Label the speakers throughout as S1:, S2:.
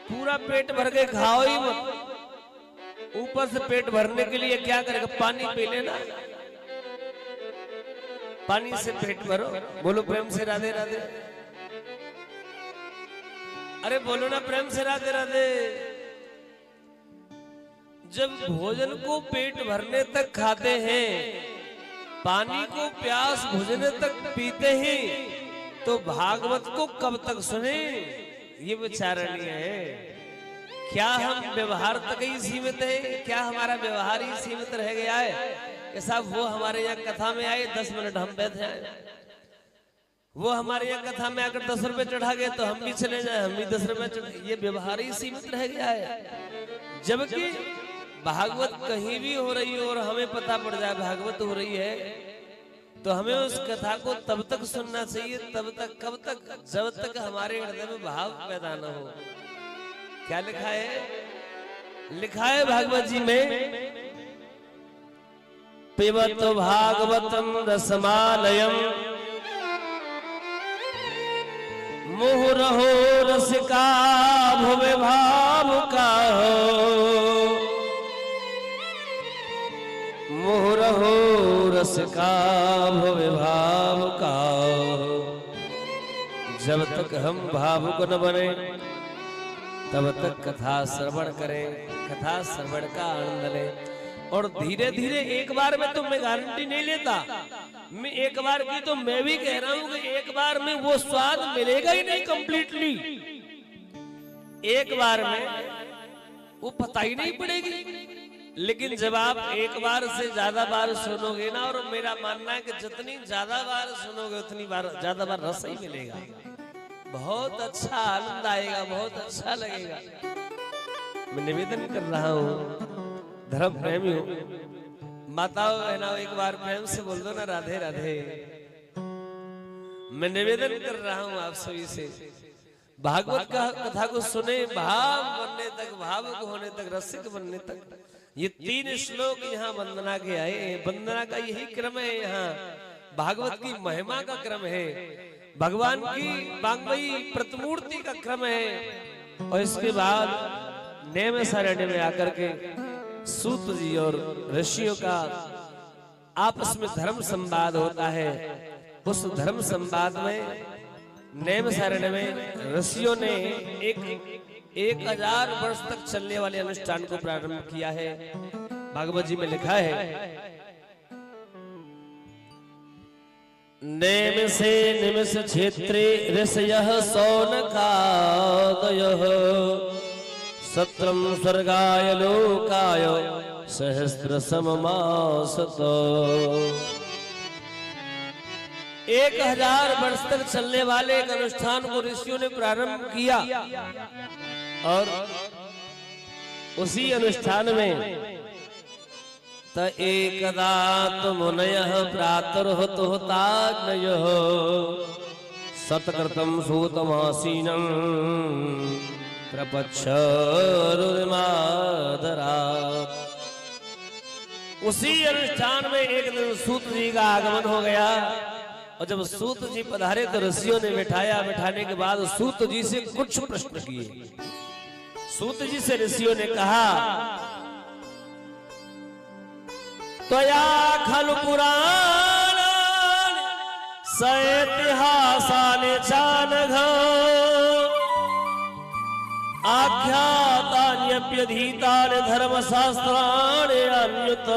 S1: पूरा पेट भर के खाओ ही मत, ऊपर से पेट भरने के लिए क्या करेगा, पानी पी लेना, पानी से पेट भरो। बोलो प्रेम से राधे राधे। अरे बोलो ना प्रेम से राधे राधे। जब भोजन को पेट भरने तक खाते हैं, पानी को प्यास बुझने तक पीते हैं, तो भागवत को कब तक सुने? ये विचारणीय है। क्या हम व्यवहार तक ही सीमित है? क्या हमारा व्यवहार ही सीमित रह गया है कि साहब वो हमारे यहाँ कथा में आए 10 मिनट हम बैठ जाए, वो हमारे यहाँ कथा में आकर 10 रुपए चढ़ा गए तो हम भी चले जाए, हम भी 10 रुपए चढ़ा। ये व्यवहार ही सीमित रह गया है। जबकि भागवत कहीं भी हो रही हो और हमें पता पड़ जाए भागवत हो रही है, तो हमें उस कथा को तब तक सुनना चाहिए, तब तक, कब तक, जब तक हमारे हृदय में भाव पैदा न हो। क्या लिखा है? लिखा है भागवत जी में, पिबत भागवतम रसमालयम मुहुरहो रसिका भुवे भावुका हो, मुहुरहो रसिका भुवे भावुका। जब तक हम भावुक न बने तब तक कथा श्रवण करें, कथा श्रवण का आनंद लें। और धीरे धीरे, एक बार में तो मैं गारंटी नहीं लेता, मैं एक बार की तो मैं भी कह रहा हूं कि एक बार में वो स्वाद मिलेगा ही नहीं कंप्लीटली, एक बार में वो पता ही नहीं पड़ेगी। लेकिन जब आप एक बार से ज्यादा बार सुनोगे ना, और मेरा मानना है कि जितनी ज्यादा बार सुनोगे उतनी बार ज्यादा बार रस ही मिलेगा, बहुत अच्छा आनंद आएगा, बहुत अच्छा लगेगा। मैं निवेदन कर रहा हूँ, धर्म प्रेमी हूँ, माताओं बहनाओं एक बार प्रेम से बोल दो ना राधे राधे। मैं निवेदन कर रहा हूँ आप सभी से, भागवत का कथा को सुने, भाव बनने तक, भावुक होने तक, रसिक बनने तक। ये 3 श्लोक यहाँ वंदना के आए हैं, वंदना का यही क्रम है, यहाँ भागवत की महिमा का क्रम है, भगवान की वांग्मयी प्रतिमूर्ति का क्रम है। और इसके बाद नेम सारण्य में आकर के सूत जी और ऋषियों का आपस में धर्म संवाद होता है। उस धर्म संवाद में नेम सारण्य में ऋषियों ने 1000 वर्ष तक चलने वाले अनुष्ठान को प्रारंभ किया है। भागवत जी में लिखा है, नेम से निमिष क्षेत्रे ऋषयः सौनकादयः सत्रम स्वर्गाय लोकाय सहस्र सममासत। 1000 वर्ष तक चलने वाले एक अनुष्ठान को ऋषियों ने प्रारंभ किया, और उसी अनुष्ठान में त एकदा मुनयः प्रातुर्हुताग्नयः सत्कृतं सूतमासीनं प्रपच्छरुर्मादरात्। उसी अनुष्ठान में एक दिन सूत जी का आगमन हो गया, और जब सूत जी पधारे तो ऋषियों ने बिठाया। बिठाने के बाद सूत जी से कुछ प्रश्न किए। सूत जी से ऋषियों ने कहा, त्वया खलु पुराणानि सैतिहासानि चानघ आख्यातान्यप्यधीतानि धर्मशास्त्राणि अन्युत।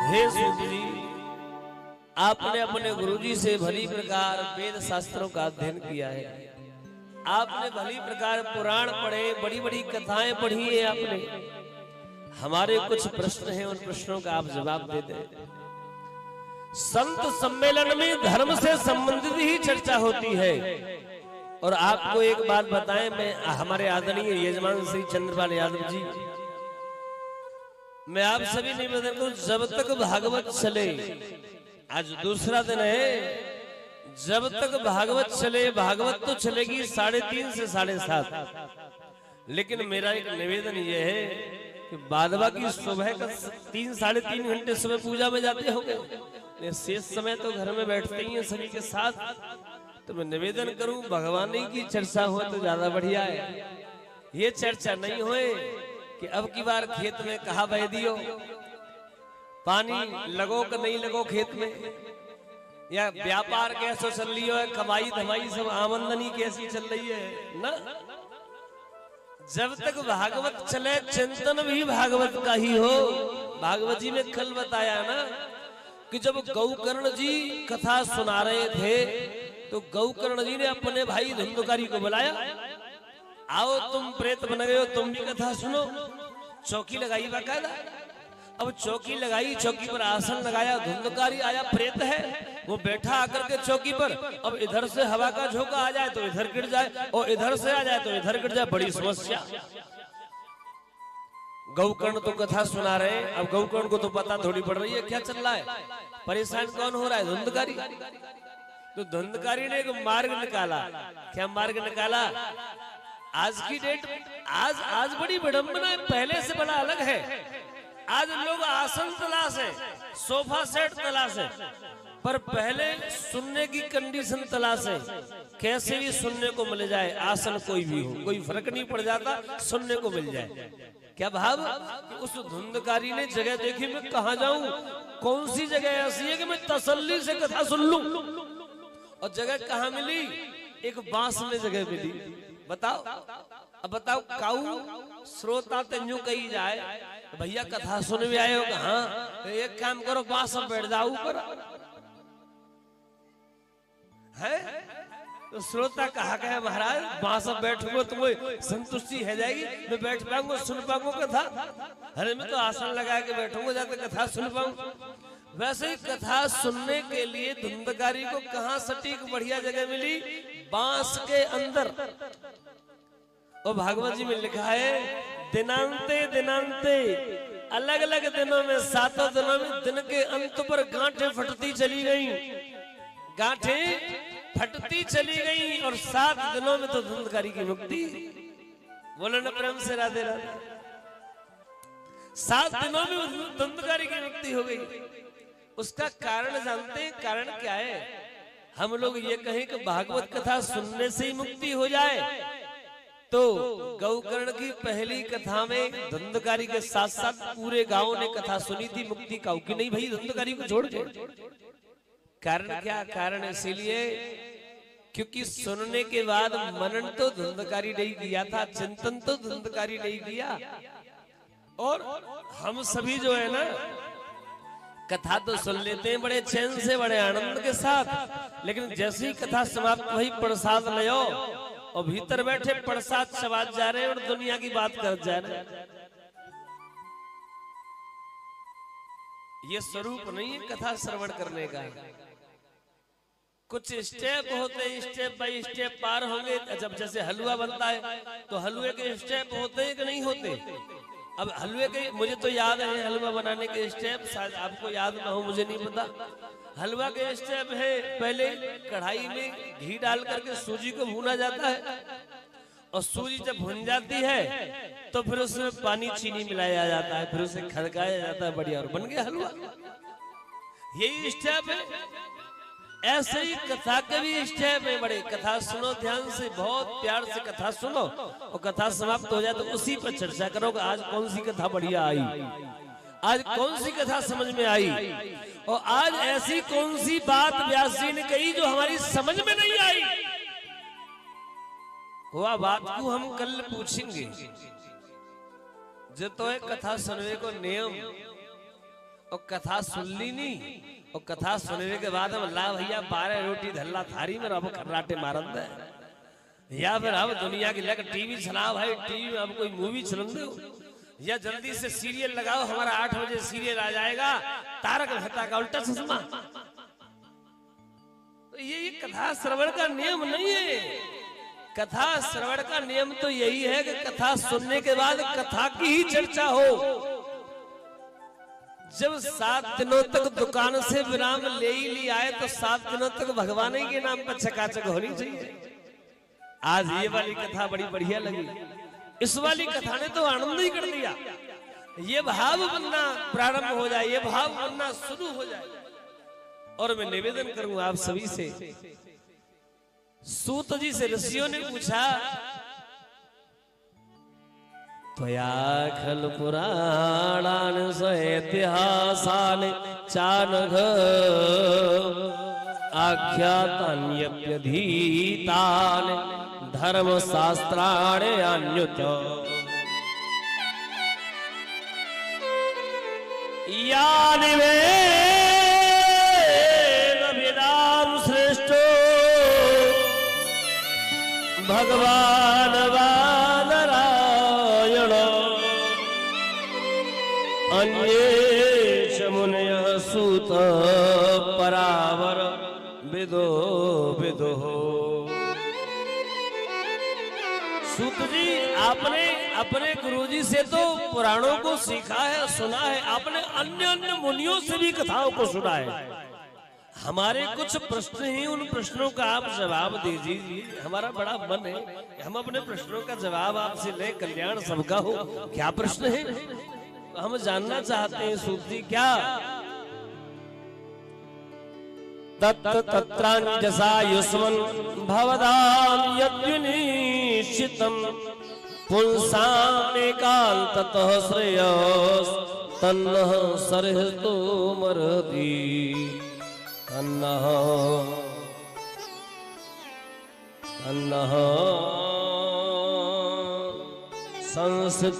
S1: हे सूत जी, आपने अपने गुरुजी से भली प्रकार वेद शास्त्रों का अध्ययन किया है, आपने भली प्रकार पुराण पढ़े, बड़ी बड़ी कथाएं पढ़ी है आपने। हमारे कुछ प्रश्न हैं, उन प्रश्नों का आप जवाब दे दें। संत सम्मेलन में धर्म से संबंधित ही चर्चा होती है। और आपको एक बात बताएं, मैं हमारे आदरणीय यजमान श्री चंद्रपाल यादव जी, मैं आप सभी निवेदन करूं, जब तक भागवत चले, आज दूसरा दिन है, जब तक भागवत चले, भागवत तो चलेगी 3:30 से 7:30, लेकिन मेरा एक निवेदन यह है कि बादवा की सुबह का 3-3.5 घंटे सुबह पूजा में जाते होंगे, शेष समय तो घर में बैठते ही हैं सभी के साथ। तो मैं निवेदन करूं भगवान की चर्चा हो तो ज्यादा बढ़िया है। ये चर्चा नहीं होए कि अब की बार खेत में कहा बह दियो, पानी लगो कि नहीं लगो खेत में, या व्यापार कैसे चल रही है, कमाई धमाई सब आमदनी कैसी चल रही है ना। जब तक भागवत चले चिंतन भी भागवत का ही हो। भागवत जी में कल बताया ना कि जब गौकर्ण जी कथा सुना रहे थे तो गौकर्ण जी ने अपने भाई धुंधकारी को बुलाया, आओ तुम प्रेत बन गए हो, तुम भी कथा सुनो। चौकी लगाई बाकायदा। अब चौकी लगाई, चौकी पर आसन लगाया, धुंधकारी आया, प्रेत है वो बैठा आकर के चौकी पर। अब इधर से हवा का झोंका आ जाए तो इधर गिर जाए, और इधर से आ जाए तो इधर गिर जाए, बड़ी समस्या। गौकर्ण तो कथा सुना रहे हैं, अब गौकर्ण को तो पता थोड़ी पड़ रही है क्या चल रहा है, परेशान कौन हो रहा है, धुंधकारी। तो धुंधकारी ने एक मार्ग निकाला। क्या मार्ग निकाला? आज की डेट आज बड़ी विडंबना है, पहले से बड़ा अलग है। आज लोग आसन तलाश है, सोफा सेट तलाश है, पर पहले सुनने की कंडीशन तलाश है, कैसे भी सुनने को मिल जाए, आसन कोई भी हो, कोई फर्क नहीं पड़ जाता, सुनने को मिल जाए। क्या भाव कि उस धुंधकारी ने जगह देखी, मैं कहा जाऊं, कौन सी जगह ऐसी है कि मैं तसल्ली से कथा सुन लूं। और जगह कहाँ मिली? एक बांस में जगह मिली। बताओ, अब बताओ, काऊ श्रोता तेजू कही जाए भैया कथा सुन भी आए हो, हाँ, एक काम करो बांस में बैठ जाओ ऊपर है। तो श्रोता कहा गया महाराज बांस में बैठूंगा तो वो संतुष्टि है जाएगी, मैं बैठ पाऊंगा, सुन पाऊंगा कथा। अरे मैं तो आसन लगा के बैठूंगा जाते कथा सुन पाऊंगा। वैसे ही कथा सुनने के लिए धुंधकारी को कहाँ सटीक बढ़िया जगह मिली? बांस के अंदर। और भागवत जी में लिखा है दिनांते दिनांते, अलग अलग दिनों में, 7 दिनों में दिन के अंत पर गांठें फटती चली गई, गांठें फटती चली गई, और 7 दिनों में तो धुंधकारी की मुक्ति। बोलो ना प्रेम से राधे राधे। 7 दिनों में धुंधकारी की मुक्ति हो गई। उसका कारण जानते हैं? कारण क्या है? हम लोग ये कहें कि भागवत कथा सुनने से ही मुक्ति हो जाए, तो गौकर्ण की पहली कथा में धुंधकारी के साथ साथ पूरे गांव ने कथा सुनी थी मुक्ति का, कि नहीं भाई धुंधकारी को छोड़ के। कारण क्या? कारण इसीलिए क्योंकि सुनने के बाद मनन तो धुंधकारी नहीं किया था, चिंतन तो धुंधकारी नहीं किया। और हम सभी जो है ना कथा तो सुन लेते हैं बड़े चैन से, बड़े आनंद के साथ, लेकिन जैसे ही कथा समाप्त हुई प्रसाद ले आओ, और भीतर बैठे प्रसाद चबात जा रहे हैं और दुनिया की बात कर जा रहे हैं। ये स्वरूप नहीं है कथा श्रवण करने का। कुछ स्टेप होते हैं, स्टेप बाय स्टेप पार होंगे। जब जैसे हलवा बनता है तो हलवे के स्टेप होते हैं कि नहीं होते? अब हलवे के मुझे तो याद है हलवा बनाने के स्टेप, शायद आपको याद ना हो, मुझे नहीं पता। हलवा के स्टेप है, पहले कढ़ाई में घी डाल करके सूजी को भूना जाता है, और सूजी जब भुन जाती है तो फिर उसमें पानी चीनी मिलाया जाता है, फिर उसे खदकाया जाता है, बढ़िया, और बन गया हलवा। यही स्टेप है। ऐसे ही कथा के भी स्टेप है बड़े। कथा सुनो ध्यान से, बहुत प्यार से कथा सुनो, और कथा समाप्त हो जाए तो उसी पर चर्चा करो कि आज कौन सी कथा बढ़िया आई, आज कौन सी कथा समझ में आई, और आज ऐसी कौन सी बात व्यास जी ने कही जो हमारी समझ में नहीं आई। वह बात को हम कल पूछेंगे। जो तो है कथा सुनने को नियम, और कथा सुन ली नहीं, और कथा सुनने के बाद हम ला भैया 12 रोटी धल्ला थारी में अब खर्राटे मारन दे, या फिर अब दुनिया की लग टीवी चलाओ भाई, टीवी में अब कोई मूवी चलन दो, या जल्दी से सीरियल लगाओ, हमारा 8 बजे सीरियल आ जाएगा तारक मेहता का उल्टा चश्मा। तो ये कथा श्रवण का नियम नहीं है। कथा श्रवण का नियम तो यही है कि कथा सुनने के बाद कथा की ही चर्चा हो। जब 7 दिनों तक दुकान से विराम ले ही ली आए तो 7 दिनों तक भगवान ही के नाम पर चकाचक होनी चाहिए। आज ये वाली कथा बड़ी बढ़िया लगी। इस वाली कथा ने तो आनंद ही कर दिया। ये भाव बनना प्रारंभ हो जाए, ये भाव बनना शुरू हो जाए। और मैं निवेदन करूं आप सभी से सूत जी से ऋषियों ने पूछा, त्वया खल पुराणान इतिहासान चानघ आख्यातान्यप्यधीतान धर्मशास्त्राणि अन्युत यानि वेदविदां श्रेष्ठो भगवान वानरायण अन्ये च मुनयः सूत परावर विदो विदो। सूत जी, आपने अपने गुरुजी से तो पुराणों को सीखा है, सुना है, आपने अन्य अन्य मुनियों से भी कथाओं को सुना है। हमारे कुछ प्रश्न हैं, उन प्रश्नों का आप जवाब दीजिए। हमारा बड़ा मन है, हम अपने प्रश्नों का जवाब आपसे ले, कल्याण सबका हो। क्या प्रश्न है हम जानना चाहते हैं सूत जी। क्या? तत्रांजसा युष्मन् भवदां यद्विनिश्चितं पुंसामेकान्ततः श्रेयस्तन्नः सर्हतो मरति अन्नः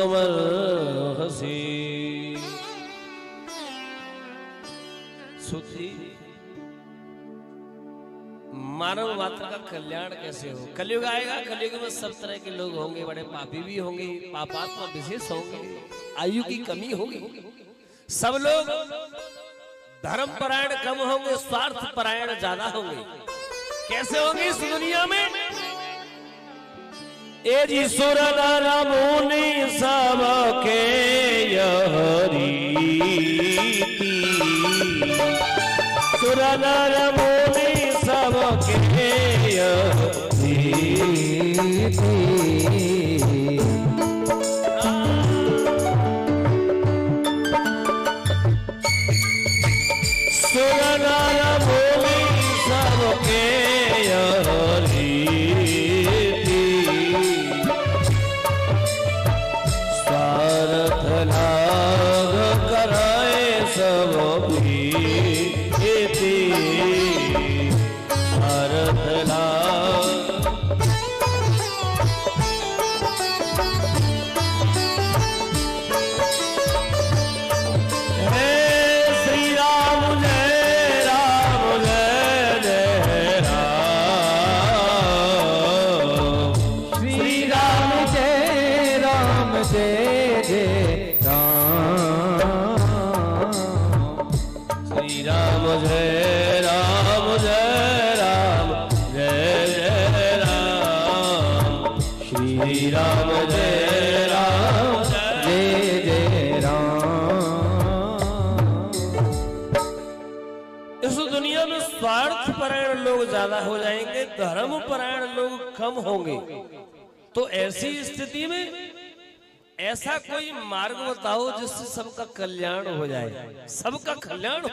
S1: संसितमर्हसि। सुधी, मानव मात्र का कल्याण कैसे हो? कलयुग आएगा, कलयुग में सब तरह के लोग होंगे, बड़े पापी भी होंगे, पापात्मा विशेष होंगे, आयु की कमी होगी। सब लोग धर्म परायण कम होंगे, स्वार्थ परायण ज्यादा होंगे। कैसे होंगे इस दुनिया में? ए जी सुर नर मुनि सबके रीति, सुर नर मुनि सबके रीति। सुर नर मुनि सबके रीति, स्वार्थ लाभ कराए सब प्रीति, स्वार्थ लाभ। हे श्री राम जय राम जय जय राम, श्री राम जय राम जय जय राम, श्री राम जय राम जय राम जय जय राम, श्री राम जय राम जय जय राम। इस दुनिया में स्वार्थ परायण लोग ज्यादा हो जाएंगे, धर्म परायण लोग कम होंगे। तो ऐसी स्थिति में ऐसा कोई मार्ग बताओ जिससे सबका कल्याण हो जाए, सबका कल्याण हो।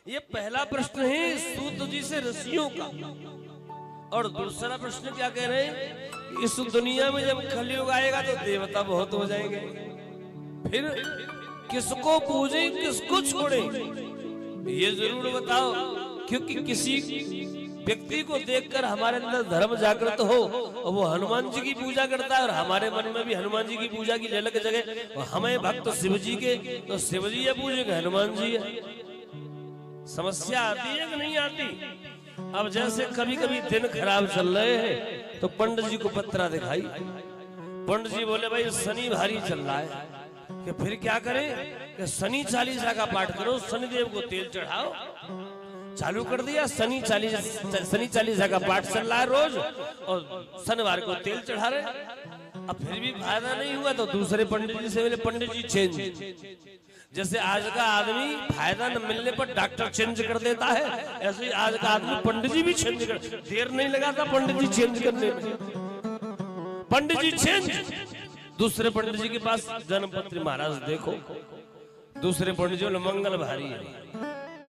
S1: ये पहला प्रश्न है सूत जी से ऋषियों का। और दूसरा प्रश्न क्या कह रहे हैं? इस दुनिया में जब कलयुग आएगा तो देवता बहुत हो जाएंगे, फिर किसको पूजे किसको छोड़े, ये जरूर बताओ। क्योंकि किसी व्यक्ति को देखकर हमारे अंदर धर्म जागृत हो और वो हनुमान जी की पूजा करता है और हमारे मन में भी हनुमान जी की पूजा की झलक जगह, और हमें भक्त शिव जी के तो शिव जी है पूजे के हनुमान जी है। समस्या आती है कि नहीं आती? अब जैसे कभी कभी दिन खराब चल रहे हैं तो पंडित जी को पत्रा दिखाई, पंडित जी बोले भाई शनि भारी चल रहा है, कि फिर क्या करें? कि शनि चालीसा का पाठ करो, शनिदेव को तेल चढ़ाओ। चालू कर दिया, शनि चालीसा का पाठ चल रहा है रोज और शनिवार को तेल चढ़ा रहे। अब फिर भी फायदा नहीं हुआ तो दूसरे पंडित जी से बोले पंडित जी चेंज। जैसे आज का आदमी फायदा न मिलने पर डॉक्टर चेंज कर देता है, ऐसे ही आज का आदमी पंडित जी भी चेंज कर, देर नहीं लगाता पंडित जी चेंज करने में। पंडित जी चेंज, दूसरे पंडित जी के पास जन्मपत्री महाराज देखो, दूसरे पंडित जी मंगल भारी है,